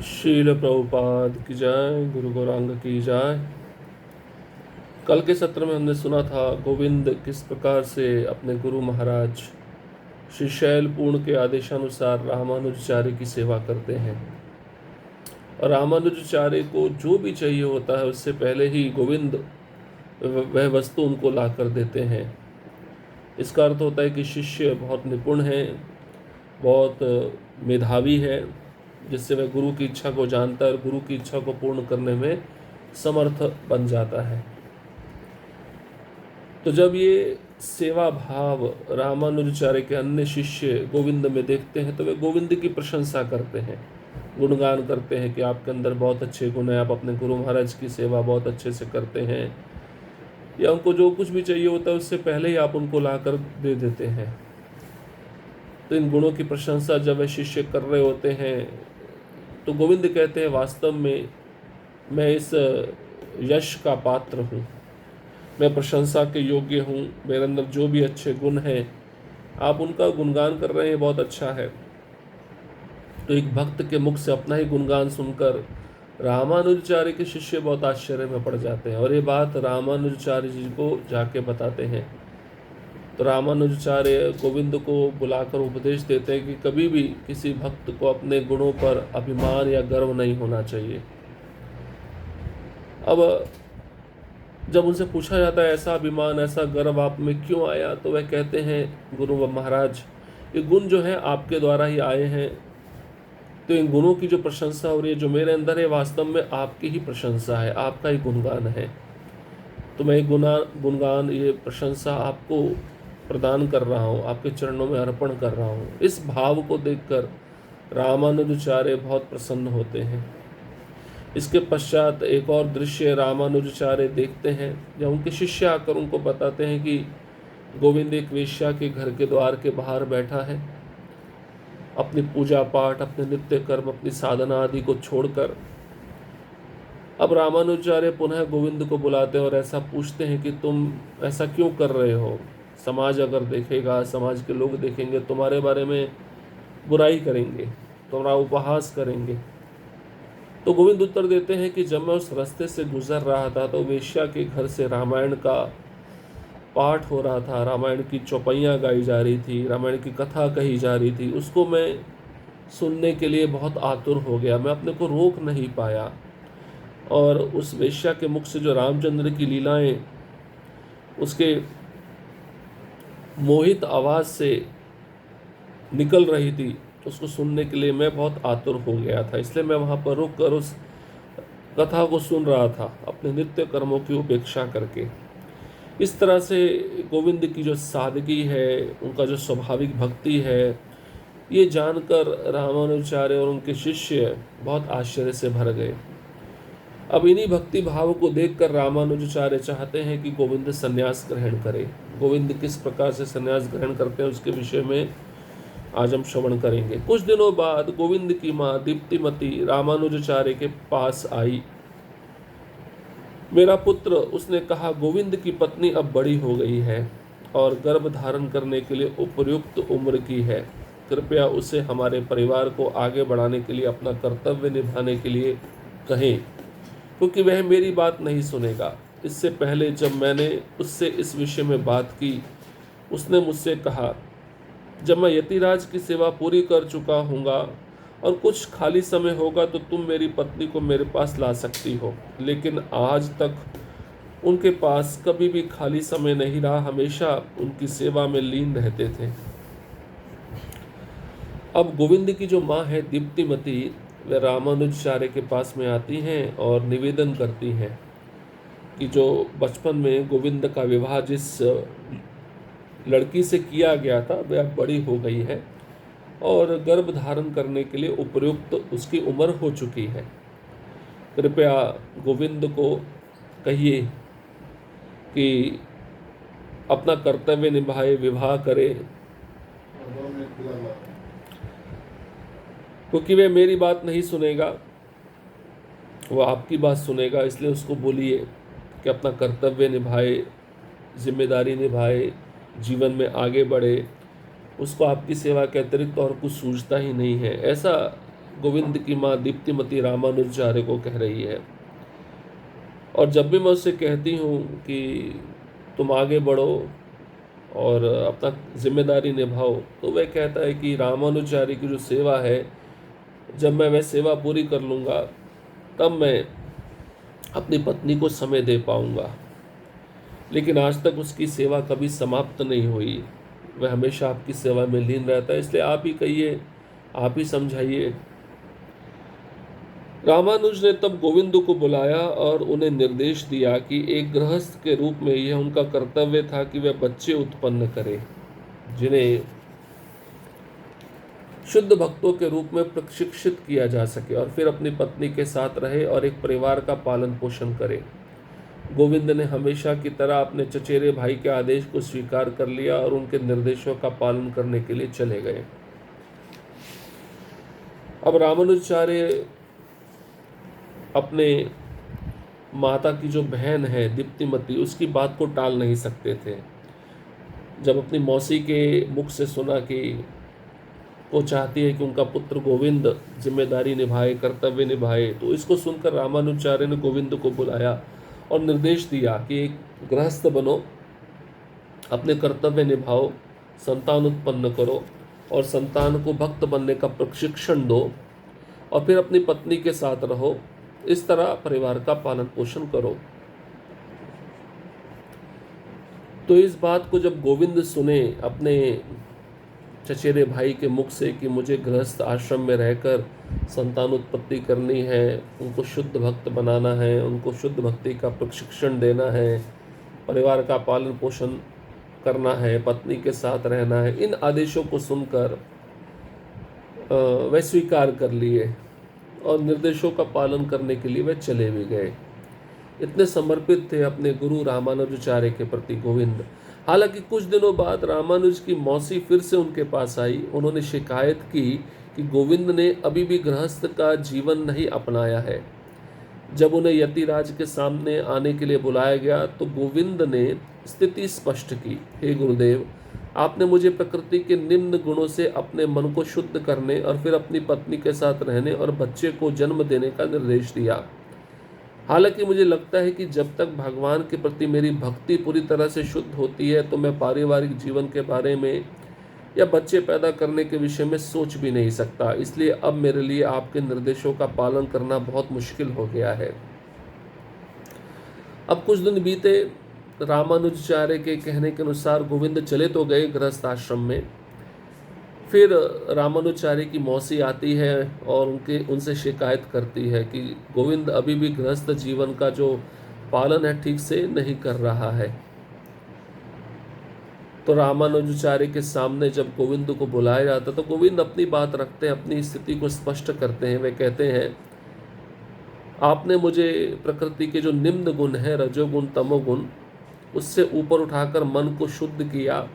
शील प्रभुपाद की जय, गुरु गौरांग की जय। कल के सत्र में हमने सुना था गोविंद किस प्रकार से अपने गुरु महाराज श्री शैलपूर्ण के आदेशानुसार रामानुजाचार्य की सेवा करते हैं और रामानुजाचार्य को जो भी चाहिए होता है उससे पहले ही गोविंद वह वस्तु उनको ला कर देते हैं। इसका अर्थ होता है कि शिष्य बहुत निपुण है, बहुत मेधावी है, जिससे वह गुरु की इच्छा को जानता है और गुरु की इच्छा को पूर्ण करने में समर्थ बन जाता है। तो जब ये सेवा भाव रामानुजाचार्य के अन्य शिष्य गोविंद में देखते हैं तो वे गोविंद की प्रशंसा करते हैं, गुणगान करते हैं कि आपके अंदर बहुत अच्छे गुण हैं, आप अपने गुरु महाराज की सेवा बहुत अच्छे से करते हैं, या उनको जो कुछ भी चाहिए होता है उससे पहले ही आप उनको ला कर दे देते हैं। तो इन गुणों की प्रशंसा जब वे शिष्य कर रहे होते हैं तो गोविंद कहते हैं, वास्तव में मैं इस यश का पात्र हूँ, मैं प्रशंसा के योग्य हूँ, मेरे अंदर जो भी अच्छे गुण हैं आप उनका गुणगान कर रहे हैं, बहुत अच्छा है। तो एक भक्त के मुख से अपना ही गुणगान सुनकर रामानुजाचार्य के शिष्य बहुत आश्चर्य में पड़ जाते हैं और ये बात रामानुजाचार्य जी को जाके बताते हैं। तो रामानुजाचार्य गोविंद को बुलाकर उपदेश देते हैं कि कभी भी किसी भक्त को अपने गुणों पर अभिमान या गर्व नहीं होना चाहिए। अब जब उनसे पूछा जाता है ऐसा अभिमान, ऐसा गर्व आप में क्यों आया, तो वह कहते हैं, गुरु महाराज ये गुण जो है आपके द्वारा ही आए हैं, तो इन गुणों की जो प्रशंसा हो रही है जो मेरे अंदर है वास्तव में आपकी ही प्रशंसा है, आपका ही गुणगान है। तो मैं गुणगान ये प्रशंसा आपको प्रदान कर रहा हूँ, आपके चरणों में अर्पण कर रहा हूँ। इस भाव को देखकर रामानुजाचार्य बहुत प्रसन्न होते हैं। इसके पश्चात एक और दृश्य रामानुजाचार्य देखते हैं जब उनके शिष्य आकर उनको बताते हैं कि गोविंद एक वेश्या के घर के द्वार के बाहर बैठा है, अपनी पूजा पाठ, अपने नित्य कर्म, अपनी साधना आदि को छोड़कर। अब रामानुजाचार्य पुनः गोविंद को बुलाते हैं और ऐसा पूछते हैं कि तुम ऐसा क्यों कर रहे हो, समाज अगर देखेगा, समाज के लोग देखेंगे, तुम्हारे बारे में बुराई करेंगे, तुम्हारा उपहास करेंगे। तो गोविंद उत्तर देते हैं कि जब मैं उस रास्ते से गुजर रहा था तो वेश्या के घर से रामायण का पाठ हो रहा था, रामायण की चौपाइयाँ गाई जा रही थी, रामायण की कथा कही जा रही थी, उसको मैं सुनने के लिए बहुत आतुर हो गया, मैं अपने को रोक नहीं पाया। और उस वेश्या के मुख से जो रामचंद्र की लीलाएं उसके मोहित आवाज़ से निकल रही थी, उसको सुनने के लिए मैं बहुत आतुर हो गया था, इसलिए मैं वहाँ पर रुक कर उस कथा को सुन रहा था, अपने नित्य कर्मों की उपेक्षा करके। इस तरह से गोविंद की जो सादगी है, उनका जो स्वाभाविक भक्ति है, ये जानकर रामानुजाचार्य और उनके शिष्य बहुत आश्चर्य से भर गए। अब इन्हीं भक्ति भाव को देखकर रामानुजाचार्य चाहते हैं कि गोविंद संन्यास ग्रहण करे। गोविंद किस प्रकार से संन्यास ग्रहण करते हैं उसके विषय में आज हम श्रवण करेंगे। कुछ दिनों बाद गोविंद की माँ दीप्तिमती रामानुजाचार्य के पास आई। मेरा पुत्र, उसने कहा, गोविंद की पत्नी अब बड़ी हो गई है और गर्भ धारण करने के लिए उपयुक्त उम्र की है, कृपया उसे हमारे परिवार को आगे बढ़ाने के लिए अपना कर्तव्य निभाने के लिए कहें, क्योंकि वह मेरी बात नहीं सुनेगा। इससे पहले जब मैंने उससे इस विषय में बात की, उसने मुझसे कहा, जब मैं यतिराज की सेवा पूरी कर चुका हूँगा और कुछ खाली समय होगा तो तुम मेरी पत्नी को मेरे पास ला सकती हो। लेकिन आज तक उनके पास कभी भी खाली समय नहीं रहा, हमेशा उनकी सेवा में लीन रहते थे। अब गोविंद की जो माँ है दीप्तिमती, वे रामानुजाचार्य के पास में आती हैं और निवेदन करती हैं कि जो बचपन में गोविंद का विवाह जिस लड़की से किया गया था वह अब बड़ी हो गई है और गर्भ धारण करने के लिए उपयुक्त उसकी उम्र हो चुकी है, कृपया गोविंद को कहिए कि अपना कर्तव्य निभाए, विवाह करे, क्योंकि वह मेरी बात नहीं सुनेगा, वह आपकी बात सुनेगा। इसलिए उसको बोलिए कि अपना कर्तव्य निभाए, जिम्मेदारी निभाए, जीवन में आगे बढ़े, उसको आपकी सेवा के अतिरिक्त और कुछ सूझता ही नहीं है। ऐसा गोविंद की माँ दीप्तिमती रामानुजाचार्य को कह रही है। और जब भी मैं उससे कहती हूँ कि तुम आगे बढ़ो और अपना जिम्मेदारी निभाओ, तो वह कहता है कि रामानुजाचार्य की जो सेवा है, जब मैं वह सेवा पूरी कर लूँगा तब मैं अपनी पत्नी को समय दे पाऊँगा। लेकिन आज तक उसकी सेवा कभी समाप्त नहीं हुई, वह हमेशा आपकी सेवा में लीन रहता है। इसलिए आप ही कहिए, आप ही समझाइए। रामानुज ने तब गोविंद को बुलाया और उन्हें निर्देश दिया कि एक गृहस्थ के रूप में यह उनका कर्तव्य था कि वे बच्चे उत्पन्न करें जिन्हें शुद्ध भक्तों के रूप में प्रशिक्षित किया जा सके, और फिर अपनी पत्नी के साथ रहे और एक परिवार का पालन पोषण करे। गोविंद ने हमेशा की तरह अपने चचेरे भाई के आदेश को स्वीकार कर लिया और उनके निर्देशों का पालन करने के लिए चले गए। अब रामानुजाचार्य अपने माता की जो बहन है दीप्तिमती, उसकी बात को टाल नहीं सकते थे। जब अपनी मौसी के मुख से सुना कि वो चाहती है कि उनका पुत्र गोविंद जिम्मेदारी निभाए, कर्तव्य निभाए, तो इसको सुनकर रामानुजाचार्य ने गोविंद को बुलाया और निर्देश दिया कि एक गृहस्थ बनो, अपने कर्तव्य निभाओ, संतान उत्पन्न करो और संतान को भक्त बनने का प्रशिक्षण दो, और फिर अपनी पत्नी के साथ रहो। इस तरह परिवार का पालन पोषण करो। तो इस बात को जब गोविंद सुने अपने चचेरे भाई के मुख से कि मुझे गृहस्थ आश्रम में रहकर संतान उत्पत्ति करनी है, उनको शुद्ध भक्त बनाना है, उनको शुद्ध भक्ति का प्रशिक्षण देना है, परिवार का पालन पोषण करना है, पत्नी के साथ रहना है, इन आदेशों को सुनकर वह स्वीकार कर लिए और निर्देशों का पालन करने के लिए वे चले भी गए। इतने समर्पित थे अपने गुरु रामानुजाचार्य के प्रति गोविंद। हालांकि कुछ दिनों बाद रामानुज की मौसी फिर से उनके पास आई। उन्होंने शिकायत की कि गोविंद ने अभी भी गृहस्थ का जीवन नहीं अपनाया है। जब उन्हें यतिराज के सामने आने के लिए बुलाया गया तो गोविंद ने स्थिति स्पष्ट की, हे गुरुदेव, आपने मुझे प्रकृति के निम्न गुणों से अपने मन को शुद्ध करने और फिर अपनी पत्नी के साथ रहने और बच्चे को जन्म देने का निर्देश दिया। हालांकि मुझे लगता है कि जब तक भगवान के प्रति मेरी भक्ति पूरी तरह से शुद्ध होती है तो मैं पारिवारिक जीवन के बारे में या बच्चे पैदा करने के विषय में सोच भी नहीं सकता। इसलिए अब मेरे लिए आपके निर्देशों का पालन करना बहुत मुश्किल हो गया है। अब कुछ दिन बीते। रामानुजाचार्य के कहने के अनुसार गोविंद चले तो गए गृहस्थ आश्रम में। फिर रामानुजाचार्य की मौसी आती है और उनसे शिकायत करती है कि गोविंद अभी भी गृहस्थ जीवन का जो पालन है ठीक से नहीं कर रहा है। तो रामानुजाचार्य के सामने जब गोविंद को बुलाया जाता तो गोविंद अपनी बात रखते हैं, अपनी स्थिति को स्पष्ट करते हैं। वे कहते हैं, आपने मुझे प्रकृति के जो निम्न गुण हैं, रजोगुण तमोगुण, उससे ऊपर उठाकर मन को शुद्ध किया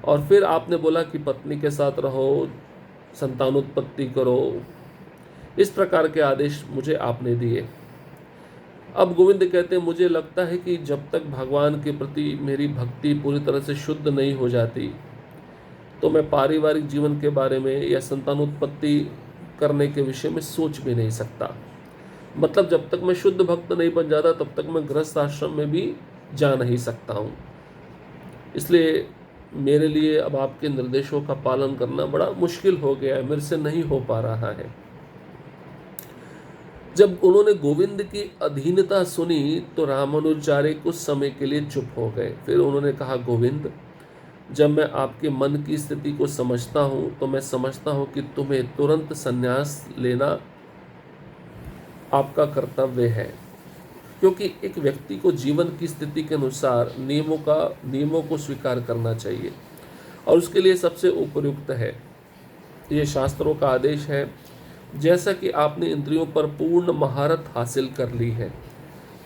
और फिर आपने बोला कि पत्नी के साथ रहो, संतानोत्पत्ति करो। इस प्रकार के आदेश मुझे आपने दिए। अब गोविंद कहते हैं, मुझे लगता है कि जब तक भगवान के प्रति मेरी भक्ति पूरी तरह से शुद्ध नहीं हो जाती तो मैं पारिवारिक जीवन के बारे में या संतानोत्पत्ति करने के विषय में सोच भी नहीं सकता। मतलब जब तक मैं शुद्ध भक्त नहीं बन जाता तब तक मैं गृहस्थ आश्रम में भी जा नहीं सकता हूँ। इसलिए मेरे लिए अब आपके निर्देशों का पालन करना बड़ा मुश्किल हो गया है, मेरे से नहीं हो पा रहा है। जब उन्होंने गोविंद की अधीनता सुनी तो रामानुजाचार्य कुछ समय के लिए चुप हो गए। फिर उन्होंने कहा, गोविंद, जब मैं आपके मन की स्थिति को समझता हूँ तो मैं समझता हूँ कि तुम्हें तुरंत संन्यास लेना आपका कर्तव्य है, क्योंकि एक व्यक्ति को जीवन की स्थिति के अनुसार नियमों को स्वीकार करना चाहिए और उसके लिए सबसे उपयुक्त है, ये शास्त्रों का आदेश है। जैसा कि आपने इंद्रियों पर पूर्ण महारत हासिल कर ली है,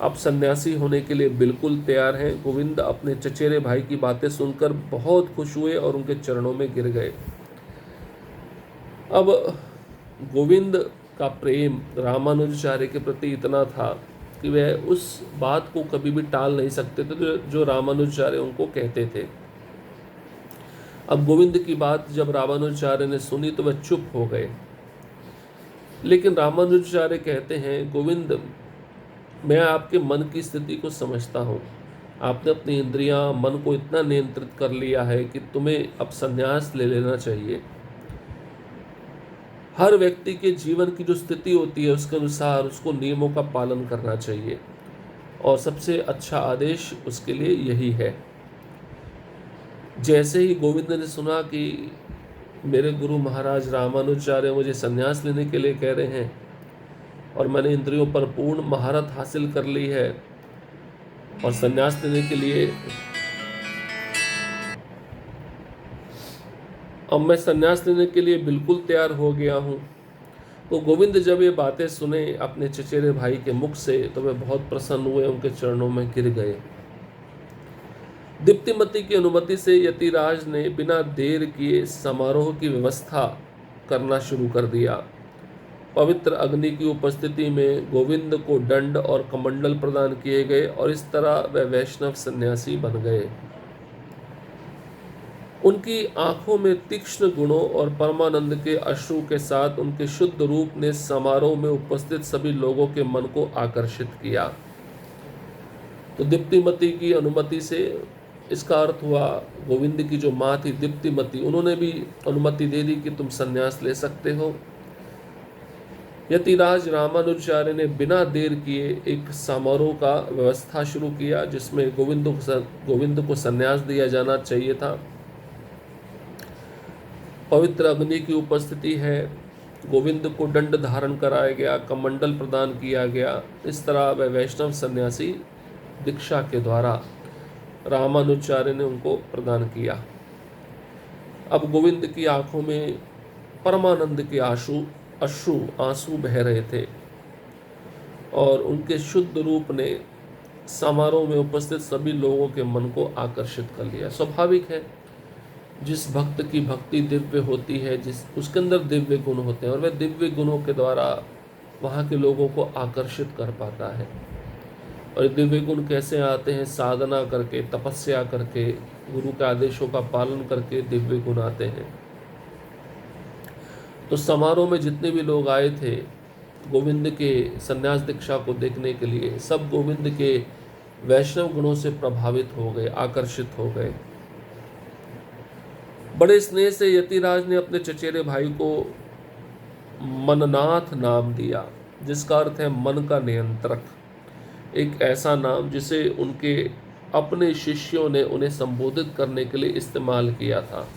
आप सन्यासी होने के लिए बिल्कुल तैयार हैं। गोविंद अपने चचेरे भाई की बातें सुनकर बहुत खुश हुए और उनके चरणों में गिर गए। अब गोविंद का प्रेम रामानुजाचार्य के प्रति इतना था कि वह उस बात को कभी भी टाल नहीं सकते थे जो रामानुजाचार्य उनको कहते थे। अब गोविंद की बात जब रामानुजाचार्य ने सुनी तो वह चुप हो गए। लेकिन रामानुजाचार्य कहते हैं, गोविंद, मैं आपके मन की स्थिति को समझता हूँ। आपने अपनी इंद्रियां, मन को इतना नियंत्रित कर लिया है कि तुम्हें अब संन्यास ले लेना चाहिए। हर व्यक्ति के जीवन की जो स्थिति होती है उसके अनुसार उसको नियमों का पालन करना चाहिए, और सबसे अच्छा आदेश उसके लिए यही है। जैसे ही गोविंद ने सुना कि मेरे गुरु महाराज रामानुजाचार्य मुझे संन्यास लेने के लिए कह रहे हैं और मैंने इंद्रियों पर पूर्ण महारत हासिल कर ली है और संन्यास लेने के लिए अब मैं संन्यास लेने के लिए बिल्कुल तैयार हो गया हूँ, तो गोविंद जब ये बातें सुने अपने चचेरे भाई के मुख से तो वे बहुत प्रसन्न हुए, उनके चरणों में गिर गए। दीप्तिमती की अनुमति से यतिराज ने बिना देर किए समारोह की व्यवस्था करना शुरू कर दिया। पवित्र अग्नि की उपस्थिति में गोविंद को दंड और कमंडल प्रदान किए गए और इस तरह वे वैष्णव सन्यासी बन गए। उनकी आंखों में तीक्ष्ण गुणों और परमानंद के अश्रु के साथ उनके शुद्ध रूप ने समारोह में उपस्थित सभी लोगों के मन को आकर्षित किया। तो दीप्तिमती की अनुमति से इसका अर्थ हुआ, गोविंद की जो माँ थी दीप्तिमती, उन्होंने भी अनुमति दे दी कि तुम संन्यास ले सकते हो। यतिराज रामानुजाचार्य ने बिना देर किए एक समारोह का व्यवस्था शुरू किया जिसमें गोविंद को संन्यास दिया जाना चाहिए था। पवित्र अग्नि की उपस्थिति है, गोविंद को दंड धारण कराया गया, कमंडल प्रदान किया गया। इस तरह वह वैष्णव सन्यासी दीक्षा के द्वारा रामानुजाचार्य ने उनको प्रदान किया। अब गोविंद की आंखों में परमानंद के आंसू बह रहे थे और उनके शुद्ध रूप ने समारोह में उपस्थित सभी लोगों के मन को आकर्षित कर लिया। स्वाभाविक है, जिस भक्त की भक्ति दिव्य होती है, जिस उसके अंदर दिव्य गुण होते हैं और वह दिव्य गुणों के द्वारा वहाँ के लोगों को आकर्षित कर पाता है। और दिव्य गुण कैसे आते हैं? साधना करके, तपस्या करके, गुरु के आदेशों का पालन करके दिव्य गुण आते हैं। तो समारोह में जितने भी लोग आए थे गोविंद के संन्यास दीक्षा को देखने के लिए, सब गोविंद के वैष्णव गुणों से प्रभावित हो गए, आकर्षित हो गए। बड़े स्नेह से यतिराज ने अपने चचेरे भाई को मननाथ नाम दिया, जिसका अर्थ है मन का नियंत्रक। एक ऐसा नाम जिसे उनके अपने शिष्यों ने उन्हें संबोधित करने के लिए इस्तेमाल किया था।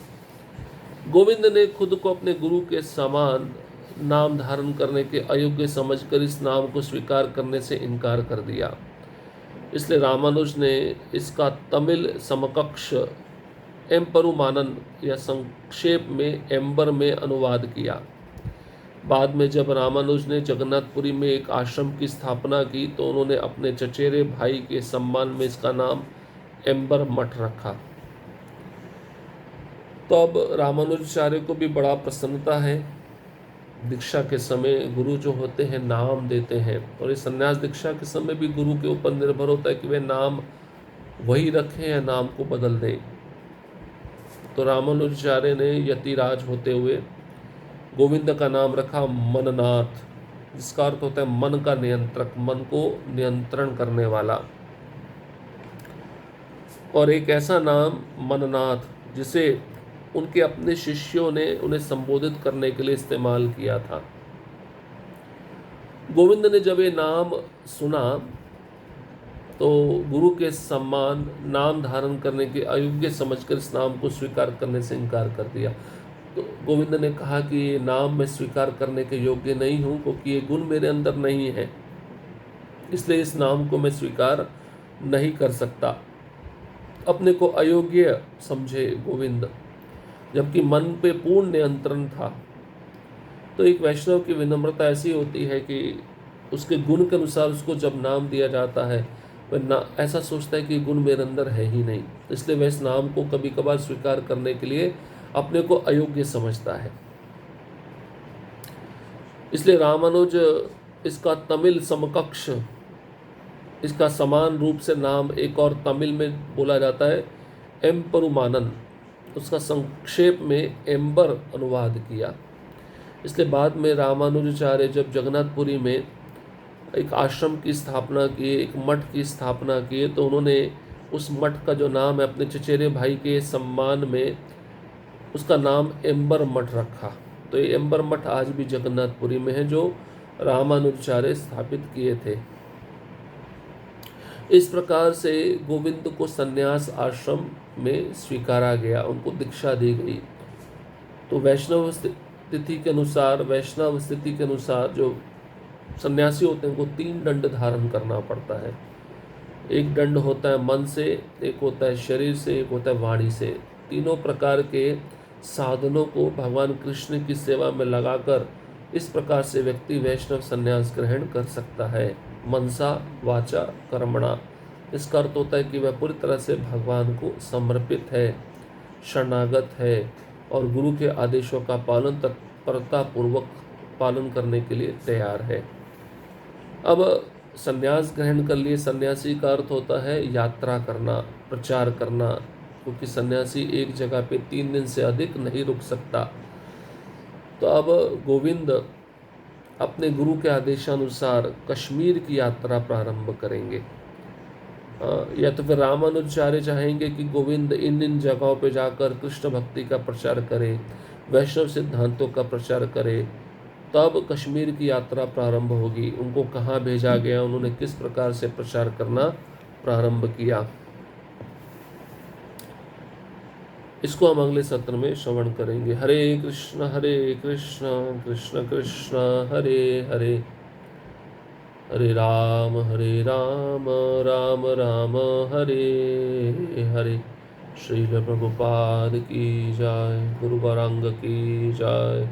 गोविंद ने खुद को अपने गुरु के समान नाम धारण करने के अयोग्य समझकर इस नाम को स्वीकार करने से इनकार कर दिया। इसलिए रामानुज ने इसका तमिल समकक्ष एम्परुमानन या संक्षेप में एम्बर में अनुवाद किया। बाद में जब रामानुज ने जगन्नाथपुरी में एक आश्रम की स्थापना की तो उन्होंने अपने चचेरे भाई के सम्मान में इसका नाम एम्बर मठ रखा। तो अब रामानुजाचार्य को भी बड़ा प्रसन्नता है। दीक्षा के समय गुरु जो होते हैं नाम देते हैं, और इस संन्यास दीक्षा के समय भी गुरु के ऊपर निर्भर होता है कि वे नाम वही रखें या नाम को बदल दें। तो रामानुजाचार्य ने यतिराज होते हुए गोविंद का नाम रखा मननाथ, जिसका अर्थ होता है मन का नियंत्रक, मन को नियंत्रण करने वाला। और एक ऐसा नाम मननाथ जिसे उनके अपने शिष्यों ने उन्हें संबोधित करने के लिए इस्तेमाल किया था। गोविंद ने जब ये नाम सुना तो गुरु के सम्मान नाम धारण करने के अयोग्य समझकर इस नाम को स्वीकार करने से इनकार कर दिया। तो गोविंद ने कहा कि ये नाम मैं स्वीकार करने के योग्य नहीं हूँ, क्योंकि ये गुण मेरे अंदर नहीं है, इसलिए इस नाम को मैं स्वीकार नहीं कर सकता। अपने को अयोग्य समझे गोविंद, जबकि मन पे पूर्ण नियंत्रण था। तो एक वैष्णव की विनम्रता ऐसी होती है कि उसके गुण के अनुसार उसको जब नाम दिया जाता है वह ऐसा सोचता है कि गुण मेरे अंदर है ही नहीं, इसलिए वह इस नाम को कभी कभार स्वीकार करने के लिए अपने को अयोग्य समझता है। इसलिए रामानुज इसका तमिल समकक्ष, इसका समान रूप से नाम एक और तमिल में बोला जाता है एम्परुमानन, उसका संक्षेप में एम्बर अनुवाद किया। इसलिए बाद में रामानुजाचार्य जब जगन्नाथपुरी में एक आश्रम की स्थापना किए, एक मठ की स्थापना किए, तो उन्होंने उस मठ का जो नाम है अपने चचेरे भाई के सम्मान में उसका नाम एम्बर मठ रखा। तो ये एम्बर मठ आज भी जगन्नाथपुरी में है, जो रामानुजाचार्य स्थापित किए थे। इस प्रकार से गोविंद को सन्यास आश्रम में स्वीकारा गया, उनको दीक्षा दी गई। तो वैष्णव स्थिति के अनुसार, वैष्णव स्थिति के अनुसार जो सन्यासी होते हैं उनको 3 दंड धारण करना पड़ता है। एक दंड होता है मन से, एक होता है शरीर से, एक होता है वाणी से। तीनों प्रकार के साधनों को भगवान कृष्ण की सेवा में लगाकर इस प्रकार से व्यक्ति वैष्णव संन्यास ग्रहण कर सकता है। मनसा वाचा कर्मणा, इसका अर्थ होता है कि वह पूरी तरह से भगवान को समर्पित है, शरणागत है और गुरु के आदेशों का पालन तत्परता पूर्वक पालन करने के लिए तैयार है। अब संन्यास ग्रहण कर लिए, सन्यासी का अर्थ होता है यात्रा करना, प्रचार करना, क्योंकि सन्यासी एक जगह पे 3 दिन से अधिक नहीं रुक सकता। तो अब गोविंद अपने गुरु के आदेशानुसार कश्मीर की यात्रा प्रारंभ करेंगे। या तो फिर रामानुजाचार्य चाहेंगे कि गोविंद इन जगहों पे जाकर कृष्ण भक्ति का प्रचार करे, वैष्णव सिद्धांतों का प्रचार करे, तब कश्मीर की यात्रा प्रारंभ होगी। उनको कहाँ भेजा गया, उन्होंने किस प्रकार से प्रचार करना प्रारंभ किया, इसको हम अगले सत्र में श्रवण करेंगे। हरे कृष्ण कृष्ण कृष्ण हरे हरे, हरे राम राम राम हरे हरे। श्रील प्रभुपाद की जय, गुरु गौरांग की जय।